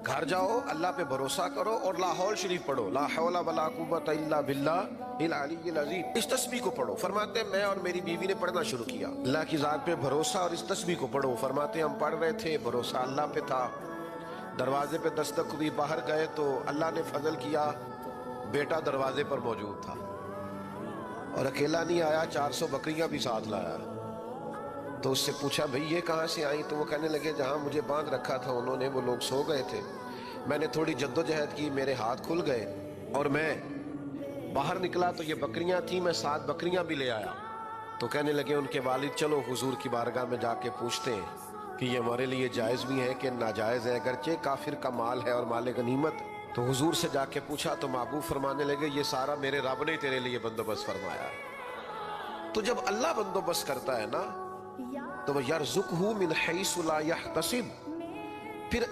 گھر جاؤ اللہ پہ بھروسہ کرو اور لاہور شریف پڑھو، لا حول ولا قوت الا باللہ العلی العظیم، اس تسبیح کو پڑھو۔ فرماتے ہیں میں اور میری بیوی نے پڑھنا شروع کیا، اللہ کی ذات پہ بھروسہ اور اس تسبیح کو پڑھو۔ فرماتے ہیں ہم پڑھ رہے تھے، بھروسہ اللہ پہ تھا، دروازے پہ دستک ہوئی، باہر گئے تو اللہ نے فضل کیا، بیٹا دروازے پر موجود تھا اور اکیلا نہیں آیا، 400 بکریاں بھی ساتھ لایا۔ تو اس سے پوچھا بھئی یہ کہاں سے آئیں؟ تو وہ کہنے لگے جہاں مجھے باندھ رکھا تھا انہوں نے، وہ لوگ سو گئے تھے، میں نے تھوڑی جد و جہد کی، میرے ہاتھ کھل گئے اور میں باہر نکلا تو یہ بکریاں تھیں، میں 7 بکریاں بھی لے آیا۔ تو کہنے لگے ان کے والد چلو حضور کی بارگاہ میں جا کے پوچھتے ہیں کہ یہ ہمارے لیے جائز بھی ہے کہ ناجائز ہے، اگرچہ کافر کا مال ہے اور مال غنیمت۔ تو حضور سے جا کے پوچھا تو محبوب فرمانے لگے یہ سارا میرے رب نے تیرے لیے بندوبست فرمایا۔ تو جب اللہ بندوبست کرتا ہے نا تو وہ یرزقہ من حیث لا یحتسب، پھر